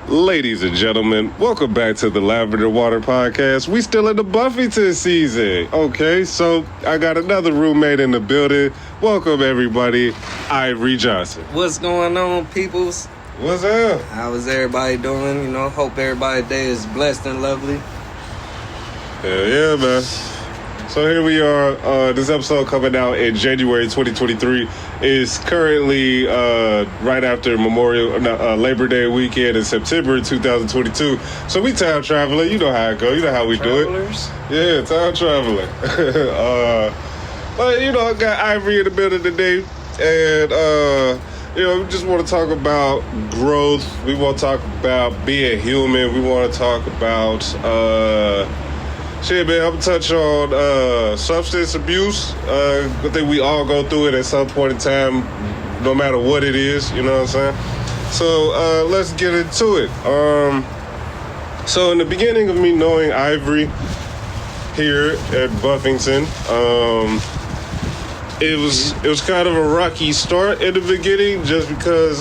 Ladies and gentlemen, welcome back to the Lavender Water Podcast. We still in the Buffington season. Okay, so I got another roommate in the building. Welcome, everybody, Ivory Johnson. What's going on, peoples? What's up? How is everybody doing? You know, hope everybody's day is blessed and lovely. Hell yeah, man. So here we are. This episode coming out in January 2023 is currently right after Labor Day weekend in September 2022. So we time traveling. You know how it go. You know how we Travelers? do it. Yeah, time traveling. But you know, I got Ivory in the building today, and you know, we just want to talk about growth. We want to talk about being human. We want to talk about shit, man. I'm gonna touch on substance abuse. I think we all go through it at some point in time, no matter what it is. You know what I'm saying? So let's get into it. So in the beginning of me knowing Ivory here at Buffington, it was kind of a rocky start in the beginning, just because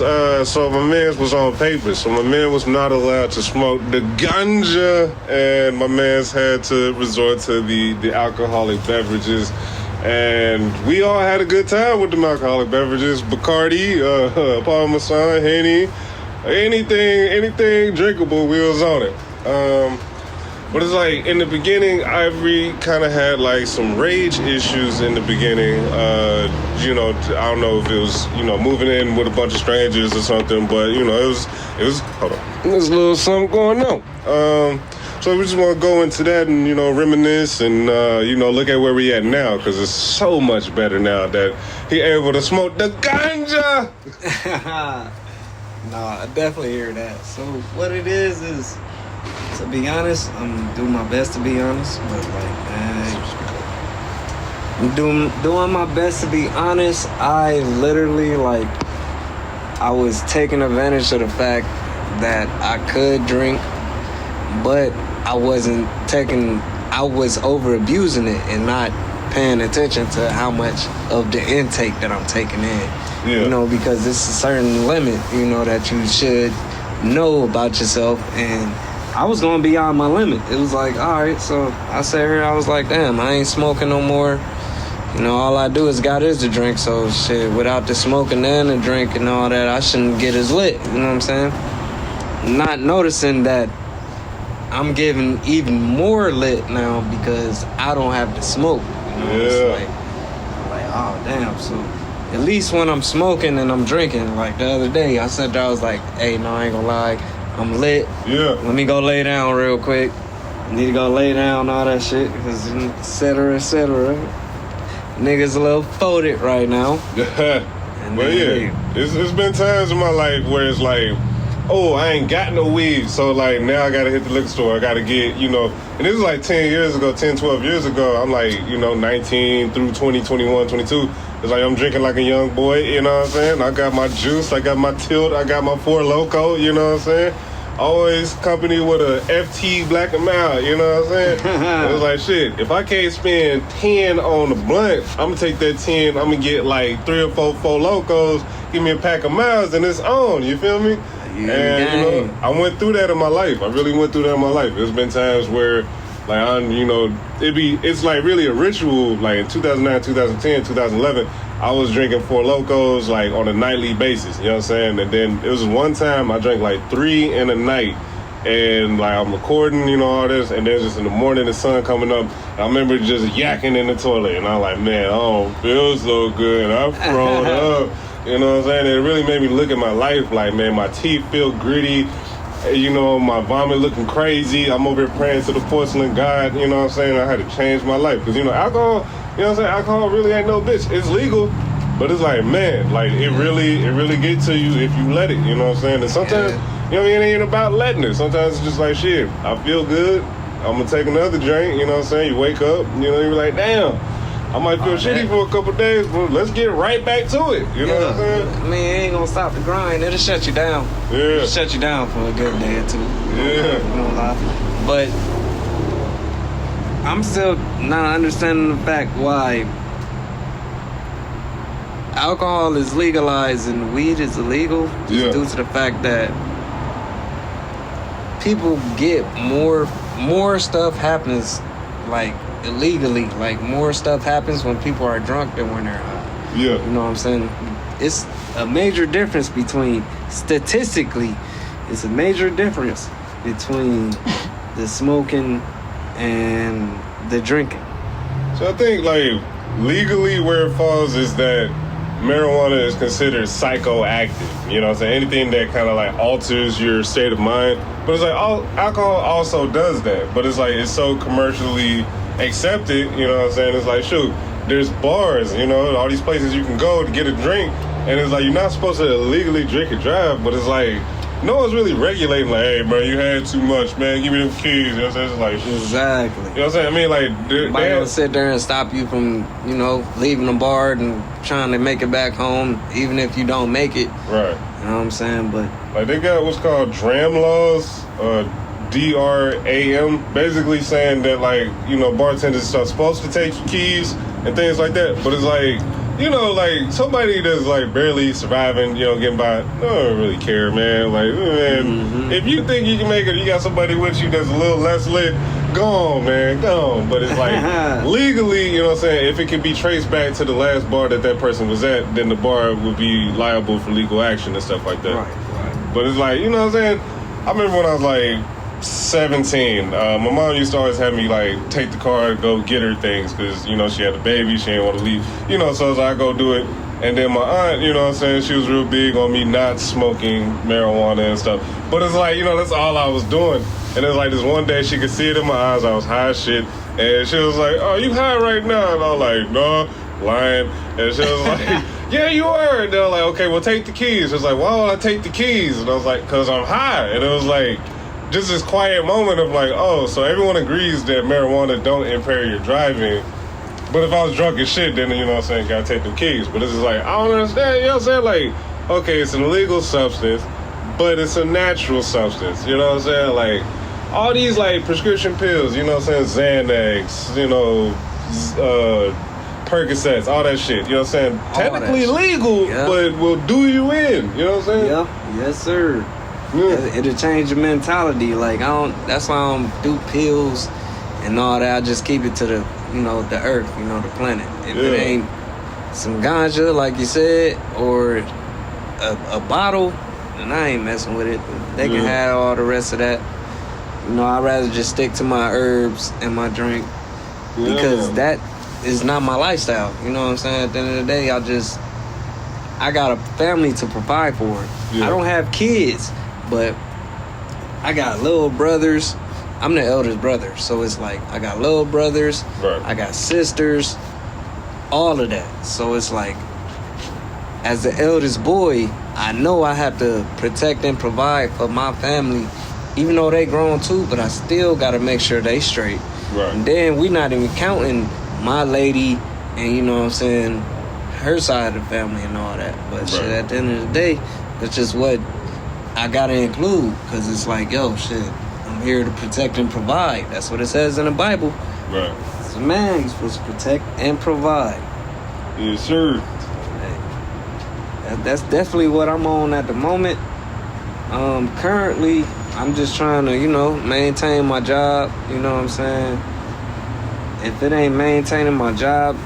so my man was on paper, so my man was not allowed to smoke the ganja, and my man's had to resort to the alcoholic beverages, and we all had a good time with the alcoholic beverages. Bacardi, Parmesan, Henny, anything drinkable, we was on it. But it's like, in the beginning, Ivory kind of had like some rage issues in the beginning. You know, I don't know if it was, you know, moving in with a bunch of strangers or something, but you know, it was hold on, there's a little something going on. So we just want to go into that and, you know, reminisce and, you know, look at where we at now, because it's so much better now that he able to smoke the ganja. Nah, I definitely hear that. So what it is, to be honest, I'm doing my best to be honest, but like, I'm doing my best to be honest. I literally, like, I was taking advantage of the fact that I could drink, but I was over abusing it and not paying attention to how much of the intake that I'm taking in. Yeah. You know, because it's a certain limit, you know, that you should know about yourself, and I was going beyond my limit. It was like, all right, so I sat here, I was like, damn, I ain't smoking no more. You know, all I do is the drink, so shit, without the smoking and the drink and all that, I shouldn't get as lit, you know what I'm saying? Not noticing that I'm getting even more lit now because I don't have to smoke. You know? Yeah. It's like, oh, damn, so at least when I'm smoking and I'm drinking, like the other day, I sat there, I was like, hey, no, I ain't gonna lie, I'm lit. Yeah. Let me go lay down real quick. I need to go lay down, all that shit, because et cetera, et cetera. Niggas a little folded right now. Well, yeah, it's been times in my life where it's like, oh, I ain't got no weed, so like now I gotta hit the liquor store. I gotta get, you know, and this was like 12 years ago. I'm like, you know, 19 through 20, 21, 22. It's like I'm drinking like a young boy, you know what I'm saying? I got my juice, I got my tilt, I got my Four Loko, you know what I'm saying? Always accompanied with a FT Black and Mild, you know what I'm saying? It was like, shit, if I can't spend 10 on the blunt, I'm gonna take that 10, I'm gonna get like 3 or 4 Locos, give me a pack of Miles, and it's on, you feel me? Yeah, and, you know, I went through that in my life. I really went through that in my life. There's been times where, like, you know, it's like really a ritual. Like in 2009, 2010, 2011, I was drinking Four Locos like on a nightly basis. You know what I'm saying? And then it was one time I drank like 3 in a night, and like I'm recording, you know, all this, and then just in the morning the sun coming up, I remember just yakking in the toilet, and I'm like, man, I don't feel so good. I'm thrown up. You know what I'm saying? It really made me look at my life like, man, my teeth feel gritty. You know, my vomit looking crazy. I'm over here praying to the porcelain god. You know what I'm saying? I had to change my life. Because, you know, alcohol, you know what I'm saying? Alcohol really ain't no bitch. It's legal. But it's like, man, like, it really gets to you if you let it. You know what I'm saying? And sometimes, you know, it ain't about letting it. Sometimes it's just like, shit, I feel good. I'm going to take another drink. You know what I'm saying? You wake up, you know, you're like, damn. I might feel shitty for a couple days, but let's get right back to it. You know what I'm saying? I mean, it ain't gonna stop the grind. It'll shut you down. Yeah. It'll shut you down for a good day or two. Yeah. You don't lie. But I'm still not understanding the fact why alcohol is legalized and weed is illegal. Just due to the fact that people get more stuff happens like illegally. Like more stuff happens when people are drunk than when they're high. Yeah. You know what I'm saying? It's a major difference between, statistically, it's a major difference between the smoking and the drinking. So I think like legally where it falls is that marijuana is considered psychoactive. You know what I'm saying? Anything that kind of like alters your state of mind. But it's like alcohol also does that. But it's like it's so commercially accepted, you know what I'm saying? It's like, shoot, there's bars, you know, all these places you can go to get a drink. And it's like you're not supposed to illegally drink and drive, but it's like no one's really regulating, like, hey, man, you had too much, man, give me them keys. You know what I'm saying? It's like, exactly. You know what I'm saying? I mean, like, nobody gonna sit there and stop you from, you know, leaving the bar and trying to make it back home, even if you don't make it. Right. You know what I'm saying? But like, they got what's called DRAM laws, DRAM, basically saying that, like, you know, bartenders are supposed to take keys and things like that. But it's like, you know, like, somebody that's, like, barely surviving, you know, getting by, I don't really care, man. Like, man, if you think you can make it, you got somebody with you that's a little less lit, go on, man, go on. But it's like, legally, you know what I'm saying, if it can be traced back to the last bar that person was at, then the bar would be liable for legal action and stuff like that. Right. But it's like, you know what I'm saying, I remember when I was, like, 17, my mom used to always have me like take the car and go get her things because, you know, she had a baby, she didn't want to leave, you know, so I was like, I go do it. And then my aunt, you know what I'm saying, she was real big on me not smoking marijuana and stuff. But it's like, you know, that's all I was doing. And it's like this one day she could see it in my eyes, I was high as shit, and she was like, oh, you high right now? And I was like, no, lying. And she was like, yeah, you are. And they're like, okay, well, take the keys. She was like, why would I take the keys? And I was like, because I'm high. And it was like just this quiet moment of like, oh, so everyone agrees that marijuana don't impair your driving. But if I was drunk as shit, then, you know what I'm saying, gotta take them keys. But it's just like, I don't understand, you know what I'm saying? Like, okay, it's an illegal substance, but it's a natural substance, you know what I'm saying? Like, all these, like, prescription pills, you know what I'm saying, Xanax, you know, Percocets, all that shit, you know what I'm saying? Technically legal, but will do you in, you know what I'm saying? Yeah, yes, sir. Yeah. It'll change your mentality. Like, that's why I don't do pills and all that. I just keep it to the, you know, the earth, you know, the planet. If it ain't some ganja, like you said, or a bottle, then I ain't messing with it. They can have all the rest of that. You know, I'd rather just stick to my herbs and my drink because that is not my lifestyle. You know what I'm saying? At the end of the day, I got a family to provide for. Yeah. I don't have kids, but I got little brothers. I'm the eldest brother, so it's like I got little brothers, I got sisters, all of that. So it's like, as the eldest boy, I know I have to protect and provide for my family, even though they grown too, but I still got to make sure they straight. Right. And then we not even counting my lady and, you know what I'm saying, her side of the family and all that. But shit, at the end of the day, that's just what I got to include, because it's like, yo, shit, I'm here to protect and provide. That's what it says in the Bible. Right. It's a man who's supposed to protect and provide. Yes, sir. That's definitely what I'm on at the moment. Currently, I'm just trying to, you know, maintain my job. You know what I'm saying? If it ain't maintaining my job,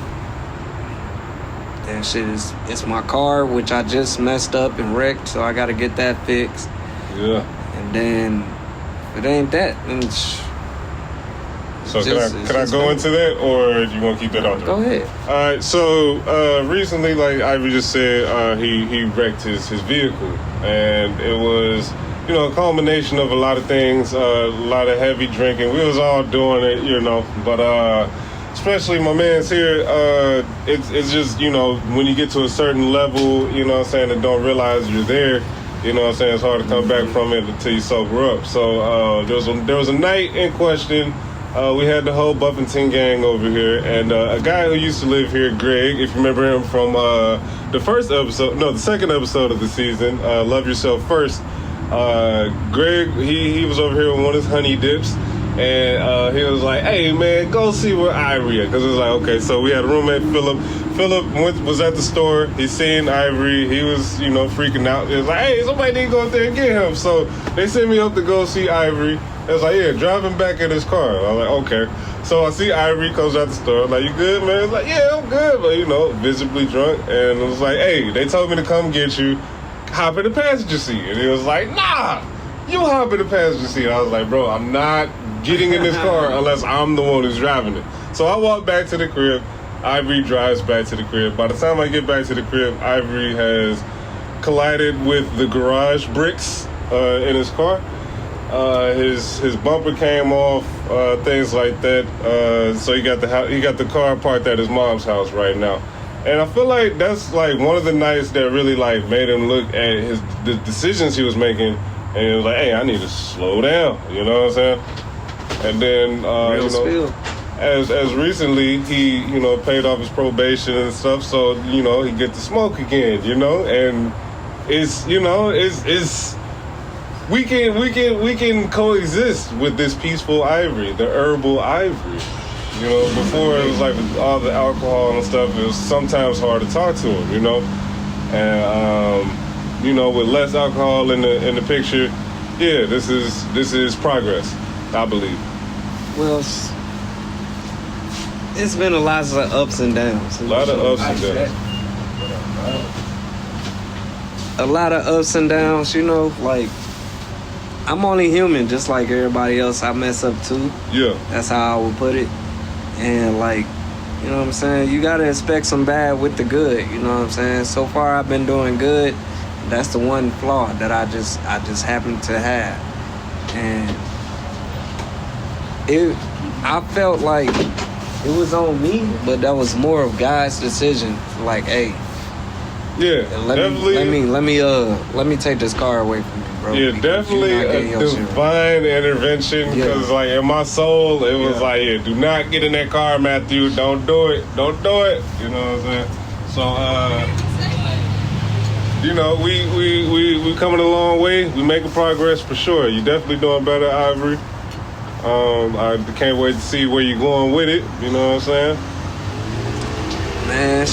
then shit, it's my car, which I just messed up and wrecked, so I got to get that fixed. Yeah. And then, if it ain't that, then so can I go into that, or do you want to keep that out there? Go ahead. All right. So recently, like Ivory just said, he wrecked his vehicle, and it was, you know, a culmination of a lot of things, a lot of heavy drinking. We was all doing it, you know, but especially my man's here. It's just, you know, when you get to a certain level, you know what I'm saying, and don't realize you're there. You know what I'm saying? It's hard to come back from it until you sober up. So there was a night in question. We had the whole Buffington gang over here, and a guy who used to live here, Greg, if you remember him from the second episode of the season, Love Yourself First. Greg, he was over here with one of his honey dips, And he was like, hey, man, go see where Ivory at. Because it was like, okay, so we had a roommate, Philip. Philip was at the store. He seen Ivory. He was, freaking out. It was like, hey, somebody need to go up there and get him. So they sent me up to go see Ivory. It was like, yeah, drive him back in his car. I was like, okay. So I see Ivory comes out the store. I'm like, you good, man? He's like, yeah, I'm good. But, visibly drunk. And it was like, hey, they told me to come get you. Hop in the passenger seat. And he was like, nah, you hop in the passenger seat. I was like, bro, I'm not getting in this car unless I'm the one who's driving it. So I walk back to the crib. Ivory drives back to the crib. By the time I get back to the crib, Ivory has collided with the garage bricks in his car. His bumper came off, things like that. So he got the car parked at his mom's house right now. And I feel like that's like one of the nights that really like made him look at the decisions he was making, and he was like, "Hey, I need to slow down." You know what I'm saying? And then as recently he paid off his probation and stuff, so he get to smoke again. And it's we can coexist with this peaceful Ivory, the herbal Ivory. Before it was like with all the alcohol and stuff, it was sometimes hard to talk to him, and with less alcohol in the picture, yeah, this is progress, I believe. Well, it's been a lot of ups and downs. A lot of ups and downs. A lot of ups and downs, like, I'm only human, just like everybody else. I mess up too. Yeah. That's how I would put it. And like, you know what I'm saying? You gotta expect some bad with the good, you know what I'm saying? So far I've been doing good. That's the one flaw that I just happen to have. And I felt like it was on me, but that was more of God's decision. Like, hey, yeah, let me take this car away from you, bro. Yeah, definitely a divine intervention. Because like in my soul, it was like, yeah, do not get in that car, Matthew. Don't do it. Don't do it. You know what I'm saying? So, we coming a long way. We making progress for sure. You definitely doing better, Ivory. I can't wait to see where you're going with it. You know what I'm saying? Man,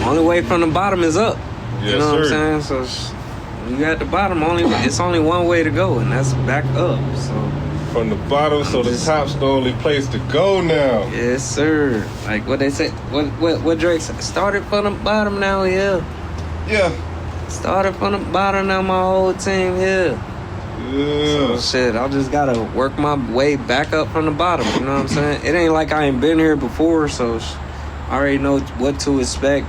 only way from the bottom is up. Yes, you know sir. What I'm saying? So when you at the bottom, it's only one way to go, and that's back up. So from the bottom, the top's the only place to go now. Yes, sir. Like what they say, what Drake said, started from the bottom now, yeah. Started from the bottom now, my whole team here. Yeah. So shit, I just gotta work my way back up from the bottom. You know what I'm saying? It ain't like I ain't been here before, so I already know what to expect,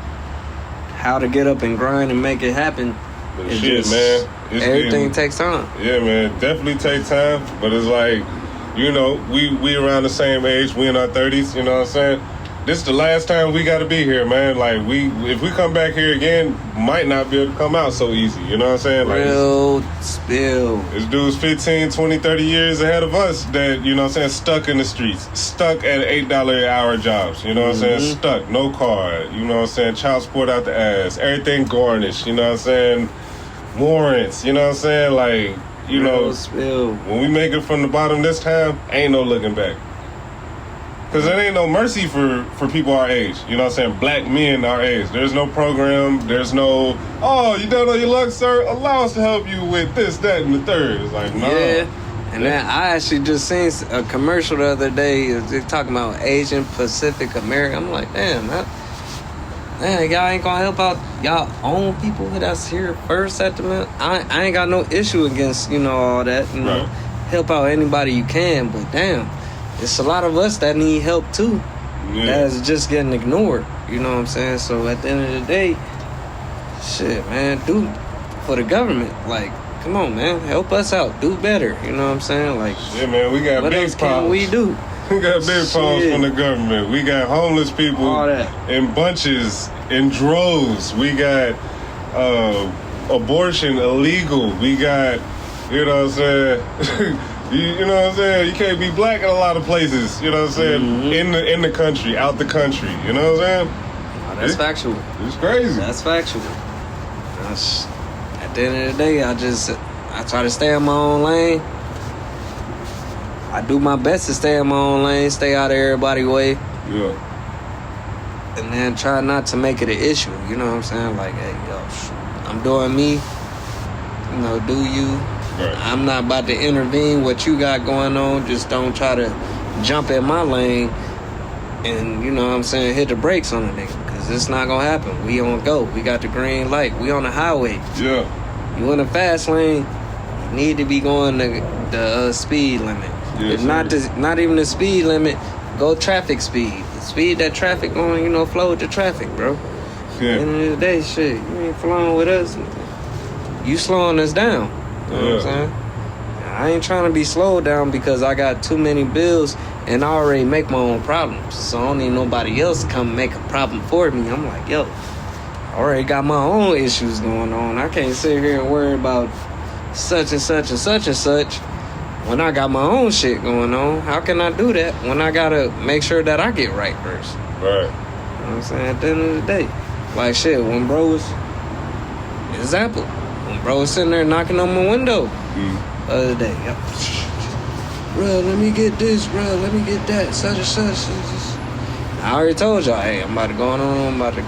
how to get up and grind and make it happen. But man, everything takes time. Yeah, man, definitely take time. But it's like, we around the same age. We in our 30s. You know what I'm saying? This is the last time we got to be here, man. Like, if we come back here again, might not be able to come out so easy. You know what I'm saying? Like, real spill. This dude's 15, 20, 30 years ahead of us that, you know what I'm saying, stuck in the streets. Stuck at $8 an hour jobs. You know what I'm saying? Stuck. No car. You know what I'm saying? Child support out the ass. Everything garnished. You know what I'm saying? Warrants. You know what I'm saying? Like, real spill. When we make it from the bottom this time, ain't no looking back. Because there ain't no mercy for people our age. You know what I'm saying? Black men our age. There's no program. There's no, you don't know your luck, sir? Allow us to help you with this, that, and the third. It's like, no. Yeah. And then I actually just seen a commercial the other day. They're talking about Asian Pacific America. I'm like, damn, y'all ain't gonna help out y'all own people that's here first at the minute. I ain't got no issue against, all that. Right. Help out anybody you can, but damn. It's a lot of us that need help too. Yeah. That is just getting ignored. You know what I'm saying? So at the end of the day, shit, man, do for the government. Like, come on, man, help us out. Do better. You know what I'm saying? Like, yeah, man, we got what big else can we do? We got big problems from the government. We got homeless people in bunches, in droves. We got abortion illegal. We got, you know what I'm saying? You know what I'm saying? You can't be black in a lot of places, you know what I'm saying? In the country, out the country, you know what I'm saying? Oh, that's factual. It's crazy. At the end of the day, I try to stay in my own lane. I do my best to stay in my own lane, stay out of everybody's way. Yeah. And then try not to make it an issue. You know what I'm saying? Like, hey, yo, I'm doing me. You know, do you. Right. I'm not about to intervene what you got going on. Just don't try to jump in my lane and, you know what I'm saying, hit the brakes on the nigga. Because it's not going to happen. We on go. We got the green light. We on the highway. Yeah. You in the fast lane, you need to be going the speed limit. Yes, If not even the speed limit, go traffic speed. The speed that traffic going, you know, flow with the traffic, bro. Yeah. At the end of the day, shit, you ain't flowing with us. You slowing us down. You know what I'm saying? I ain't trying to be slowed down because I got too many bills and I already make my own problems. So I don't need nobody else to come make a problem for me. I'm like, yo, I already got my own issues going on. I can't sit here and worry about such and such and such and such when I got my own shit going on. How can I do that when I gotta make sure that I get right first? Right. You know what I'm saying? At the end of the day, like shit, when bro was, example, when bro was sitting there knocking on my window the other day, yep. Bro, let me get this, bro, let me get that, such and such. I already told y'all, hey, I'm about to go on, I'm about to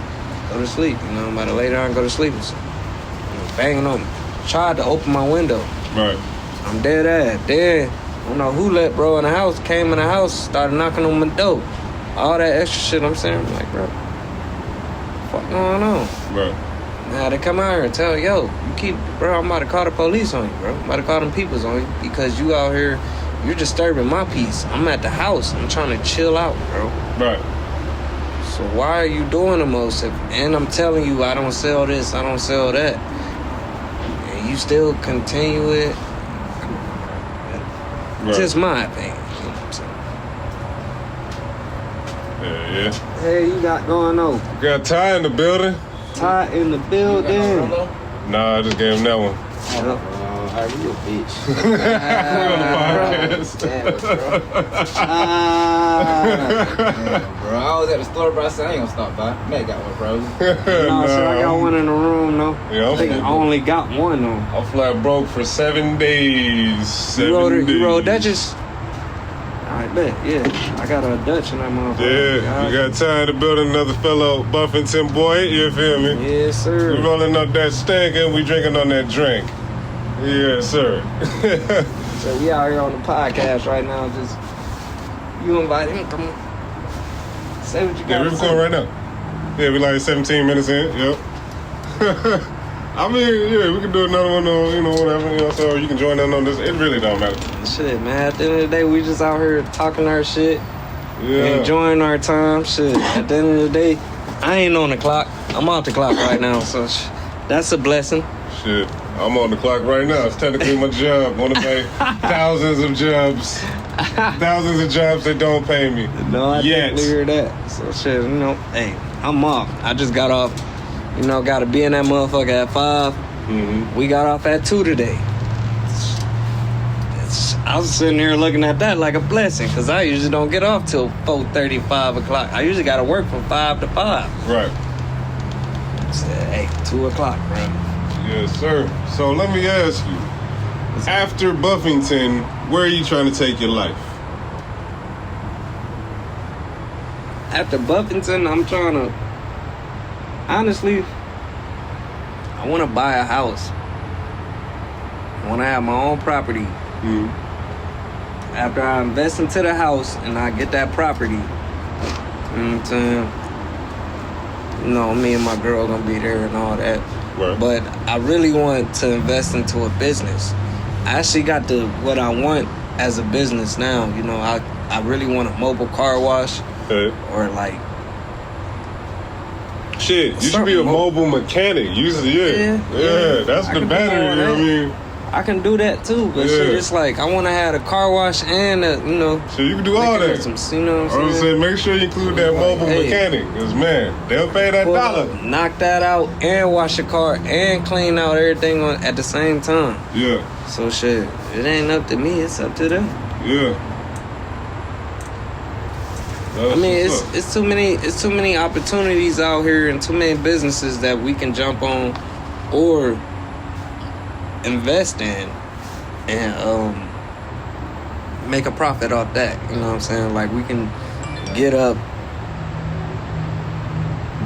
go to sleep. You know, I'm about to lay down and go to sleep. So, banging on me. Tried to open my window. Right. I'm dead ass. Then, I don't know who let bro in the house, came in the house, started knocking on my door. All that extra shit I'm saying, I'm like, bro, what the fuck going on? Right. Now they come out here and tell, yo, you keep, bro, I'm about to call the police on you, bro. I'm about to call them peoples on you because you out here, you're disturbing my peace. I'm at the house. I'm trying to chill out, bro. Right. So why are you doing the most? And I'm telling you, I don't sell this, I don't sell that. And you still continue it. Right. Just my opinion. You know what I'm saying? Yeah. Hey, you got going on? Got Ty in the building. Ty in the building. Nah, I just gave him that one. Harry, you a bitch. We're on the podcast. Damn, bro. I was at the store, bro. I said I ain't gonna stop by. May got one, bro. No, sir, I got one in the room, though. Yeah, I think I only got one, though. I'm flat broke for 7 days. You rode Dutchess? I bet, yeah. I got a Dutch in that motherfucker. Yeah, we got Ty in the building, another fellow Buffington boy, you feel me? Yes, sir. We rolling up that stank and we drinking on that drink. Yes, sir. So we out here on the podcast right now. Just you invite him, come on. Say what you got. Yeah, we recording right now. Yeah, we like 17 minutes in. Yep. I mean, yeah, we can do another one or, you know, whatever, you know, so you can join in on this. It really don't matter. Shit, man. At the end of the day, we just out here talking our shit. Yeah. Enjoying our time. Shit. At the end of the day, I ain't on the clock. I'm off the clock right now, so that's a blessing. Shit. I'm on the clock right now. It's technically my job. Want to pay thousands of jobs. Thousands of jobs that don't pay me. No, I Yet. didn't hear that. So shit, you know, hey, I'm off. I just got off. You know, got to be in that motherfucker at 5. Mm-hmm. We got off at 2 today. I was sitting here looking at that like a blessing because I usually don't get off till 4:30, 5 o'clock. I usually got to work from 5 to 5. Right. I said, hey, 2 o'clock, bro. Yes, sir. So let me ask you, after Buffington, where are you trying to take your life? After Buffington, I'm trying to, honestly, I want to buy a house. I want to have my own property. Mm-hmm. After I invest into the house and I get that property, you know what I'm saying? You know, me and my girl gonna be there and all that. Right. But I really want to invest into a business. I actually got what I want as a business now. You know, I really want a mobile car wash. Okay. Or like, shit, you should be a mobile mechanic. Yeah, that's the battery. You know what I mean? I can do that too, but shit, it's like I want to have a car wash and you know. So you can do all that. You know what I'm saying? Make sure you include that mobile mechanic, cause man, they'll pay that dollar. Knock that out and wash the car and clean out everything at the same time. Yeah. So shit, it ain't up to me. It's up to them. Yeah. I mean, it's too many opportunities out here and too many businesses that we can jump on or invest in and make a profit off that. You know what I'm saying? Like we can get up.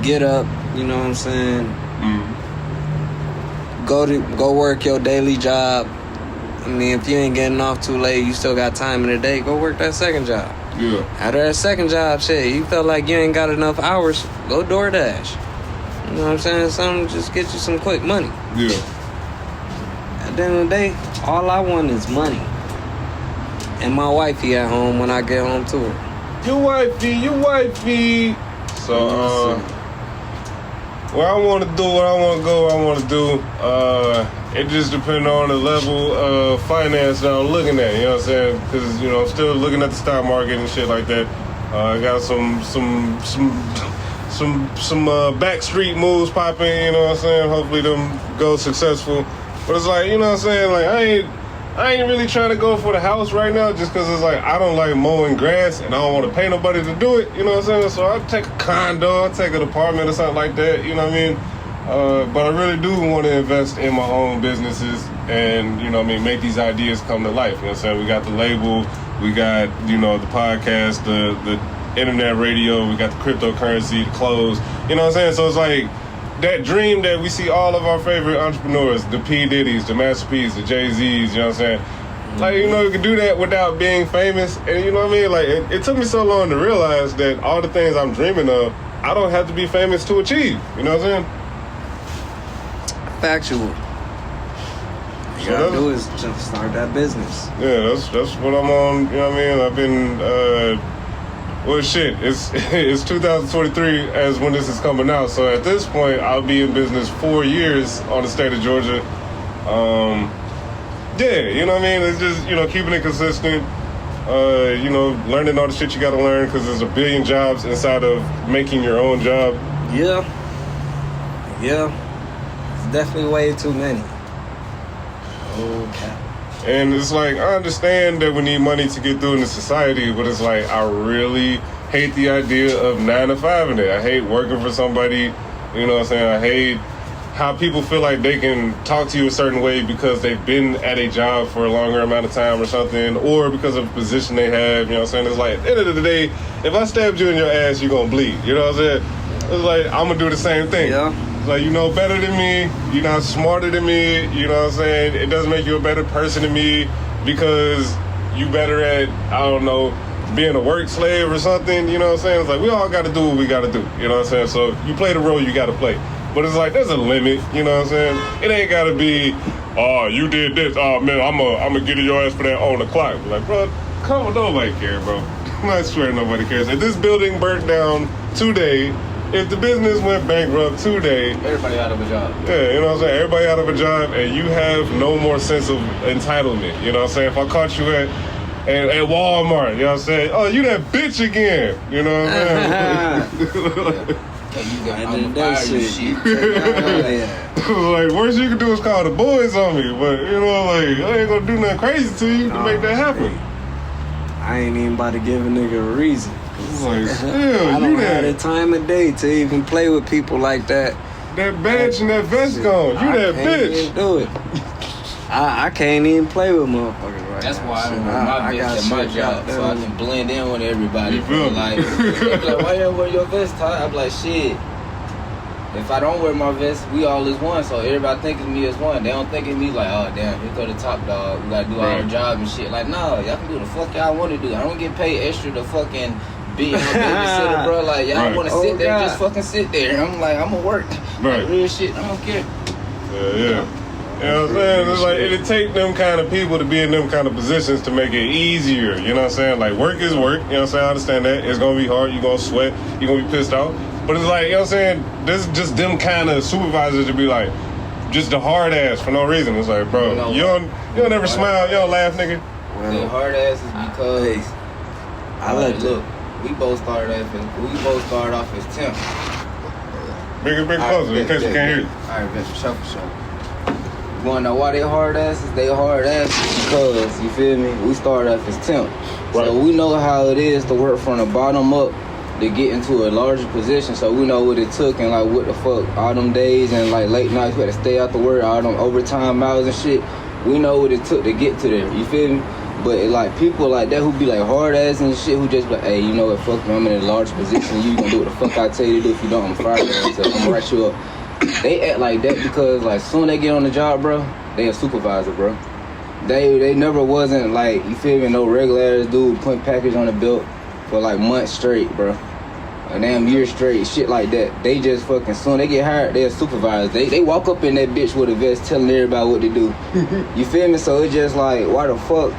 You know what I'm saying? Go work your daily job. I mean, if you ain't getting off too late, you still got time in the day. Go work that second job. Yeah. After that second job, shit, you felt like you ain't got enough hours, go DoorDash. You know what I'm saying? Something just get you some quick money. Yeah. At the end of the day, all I want is money. And my wifey at home when I get home to her. Your wifey. So, where I want to do, where I want to go, where I want to do, it just depends on the level of finance that I'm looking at, you know what I'm saying? Because, you know, I'm still looking at the stock market and shit like that. I got some back street moves popping, you know what I'm saying? Hopefully them go successful. But it's like, you know what I'm saying? Like, I ain't really trying to go for the house right now just because it's like I don't like mowing grass and I don't want to pay nobody to do it, you know what I'm saying? So I'll take a condo, I'll take an apartment or something like that, you know what I mean? But I really do want to invest in my own businesses and, you know what I mean, make these ideas come to life, you know what I'm saying? We got the label, we got, you know, the podcast, the internet radio, we got the cryptocurrency, the clothes, you know what I'm saying? So it's like that dream that we see all of our favorite entrepreneurs, the P. Diddy's, the Master P's, the Jay-Z's, you know what I'm saying? Like, you know, you can do that without being famous. And you know what I mean? Like, it took me so long to realize that all the things I'm dreaming of, I don't have to be famous to achieve. You know what I'm saying? Factual. You gotta do is just start that business. Yeah, that's what I'm on, you know what I mean? I've been, well, shit, it's 2023 as when this is coming out. So at this point, I'll be in business 4 years on the state of Georgia. Yeah, you know what I mean? It's just, you know, keeping it consistent. You know, learning all the shit you gotta learn because there's a billion jobs inside of making your own job. Yeah. It's definitely way too many. Okay. And it's like, I understand that we need money to get through in the society, but it's like, I really hate the idea of 9 to 5 in it. I hate working for somebody, you know what I'm saying? I hate how people feel like they can talk to you a certain way because they've been at a job for a longer amount of time or something, or because of the position they have, you know what I'm saying? It's like, at the end of the day, if I stabbed you in your ass, you're gonna bleed, you know what I'm saying? It's like, I'm gonna do the same thing. Yeah. It's like, you know better than me, you're not smarter than me, you know what I'm saying? It doesn't make you a better person than me because you better at, I don't know, being a work slave or something, you know what I'm saying? It's like, we all gotta do what we gotta do, you know what I'm saying? So you play the role you gotta play. But it's like, there's a limit, you know what I'm saying? It ain't gotta be, oh, you did this, oh man, I'm gonna get your ass for that on the clock. Like, bro, come on, nobody cares, bro. I swear nobody cares. If this building burnt down today, if the business went bankrupt today, Everybody out of a job. yeah, you know what I'm saying? Everybody out of a job and you have no more sense of entitlement, you know what I'm saying? If I caught you at Walmart, you know what I'm saying? Oh, you that bitch again, you know what I'm saying? Hey, you got And I'm then gonna that fire you shit. shit. Like, worst you can do is call the boys on me, but you know, like, I ain't gonna do nothing crazy to you to make that happen. I ain't even about to give a nigga a reason. It's like, I still, don't you have the that time of day to even play with people like that. badge and that vest gone. You I that can't bitch. even do it. I can't even play with motherfuckers right That's now. why I don't Shit, wear my I got vest at my shit job, out so I there. can blend in with everybody. You feel me? Like, they be like, why you don't wear your vest, Todd? I be like, shit. If I don't wear my vest, we all is one, so everybody think of me as one. They don't think of me like, oh damn, here go the top dog. We gotta do our job and shit. Like, no, y'all can do the fuck y'all want to do. I don't get paid extra to fucking be a babysitter, bro. Like, y'all want to sit there, just fucking sit there. I'm like, I'm gonna work. Right. Like, real shit, I don't care. Yeah. You know what I'm saying? It's like, it'd take them kind of people to be in them kind of positions to make it easier. You know what I'm saying? Like, work is work. You know what I'm saying? I understand that. It's going to be hard. You're going to sweat. You're going to be pissed off. But it's like, you know what I'm saying? There's just them kind of supervisors to be like, just the hard ass for no reason. It's like, bro, you don't ever smile. You don't laugh, nigga. The hard ass is because look, we both started off as temps. Bring it closer in case you can't hear you. Alright, for sure. You wanna know why they hard asses? They hard asses because, you feel me, we started off as temp. Right. So we know how it is to work from the bottom up to get into a larger position. So we know what it took and like what the fuck, all them days and like late nights we had to stay out to work, all them overtime hours and shit. We know what it took to get to there, you feel me? But like people like that who be like hard ass and shit, who just be like, hey, you know what, fuck me, I'm in a large position. You gonna do what the fuck I tell you to do. If you don't, I'm fired. So I'm gonna write you up. They act like that because like soon they get on the job, bro, they a supervisor, bro. They never wasn't like, you feel me, no regular ass dude putting package on the belt for like months straight, bro. A damn year straight, shit like that. They just fucking, soon they get hired, they a supervisor. They walk up in that bitch with a vest telling everybody what to do. You feel me? So it's just like, why the fuck?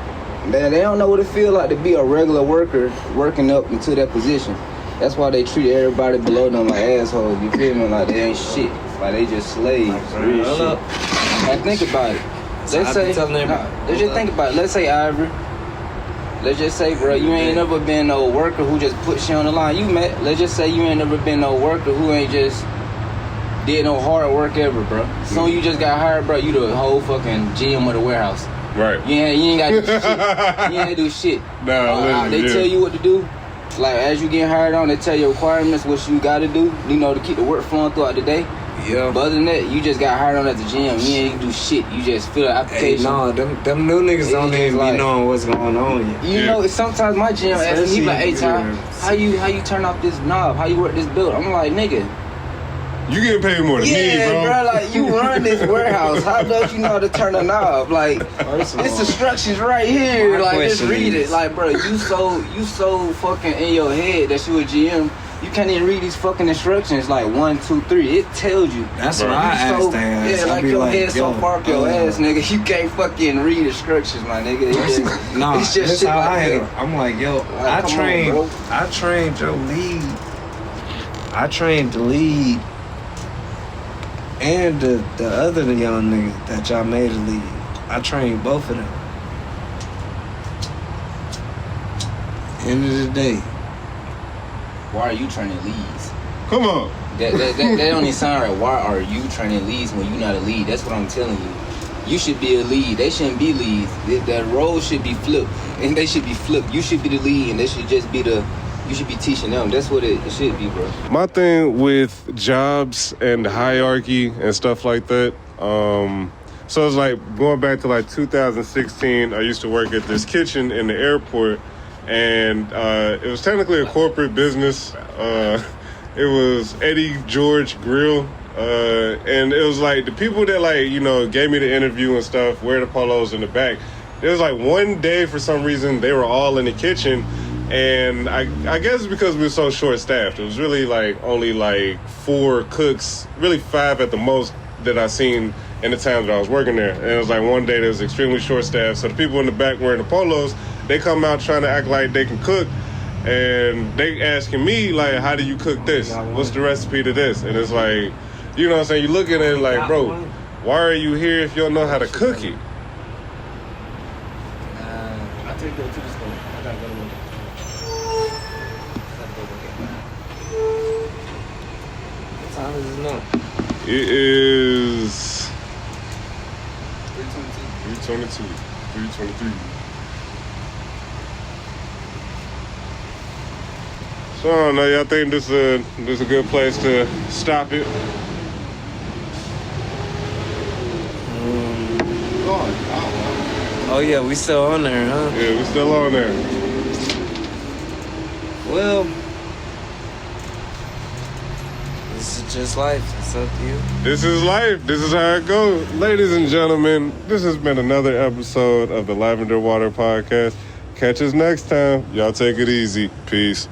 Man, they don't know what it feel like to be a regular worker working up into that position. That's why they treat everybody below them like assholes. You feel me? Like they ain't shit. Like they just slaves. Real shit. Like think about it. Let's say, let's just think about it. Let's say Ivory. Let's just say, bro, you ain't never been no worker who just puts you on the line. Let's just say you ain't never been no worker who ain't just did no hard work ever, bro. Soon you just got hired, bro, you the whole fucking GM of the warehouse. Right. You ain't got to do shit. You ain't do shit. No, they tell you what to do. Like, as you get hired on, they tell you requirements, what you got to do, you know, to keep the work flowing throughout the day. Yeah. But other than that, you just got hired on at the gym. You ain't do shit. You just fill the application. Hey, no, them new niggas don't even be knowing what's going on yet. You know, sometimes my gym asks me, he like, hey, Ty, how you turn off this knob? How you work this belt? I'm like, nigga. You getting paid more than me, bro. Yeah, bro, like, you run this warehouse. How does you know how to turn a knob? Like, it's instructions right here. Like, just read it. Like, bro, you so fucking in your head that you a GM. You can't even read these fucking instructions like 1, 2, 3. It tells you. That's what I asked that ass. Yeah, like your head so far up your ass, nigga. You can't fucking read instructions, my nigga. It's just shit how like I that. handle. I'm like, yo, Like, I trained your lead. I trained the lead and the other young nigga that y'all made a lead. I trained both of them. End of the day. Why are you training leads? Come on. That don't even sound right. Why are you training leads when you're not a lead? That's what I'm telling you. You should be a lead. They shouldn't be leads. That role should be flipped. And they should be flipped. You should be the lead and they should just be you should be teaching them. That's what it should be, bro. My thing with jobs and hierarchy and stuff like that, so it's like going back to like 2016, I used to work at this kitchen in the airport. And it was technically a corporate business. It was Eddie George Grill. And it was like the people that like, you know, gave me the interview and stuff, wear the polos in the back. It was like one day for some reason they were all in the kitchen. And I guess because we were so short staffed, it was really like only like 4 cooks, really 5 at the most that I seen in the time that I was working there. And it was like one day that was extremely short staffed. So the people in the back wearing the polos, they come out trying to act like they can cook, and they asking me, like, how do you cook this? What's the recipe to this? And it's like, you know what I'm saying? You looking at it like, bro, why are you here if you don't know how to cook it? I take that to the store. I gotta go to work. What time is it now? It is 3:22. 3:23. So I don't know, y'all think this is a good place to stop it? Oh yeah, we still on there, huh? Yeah, we still on there. Well, this is just life. It's up to you. This is life. This is how it goes. Ladies and gentlemen, this has been another episode of the Lavender Water Podcast. Catch us next time. Y'all take it easy. Peace.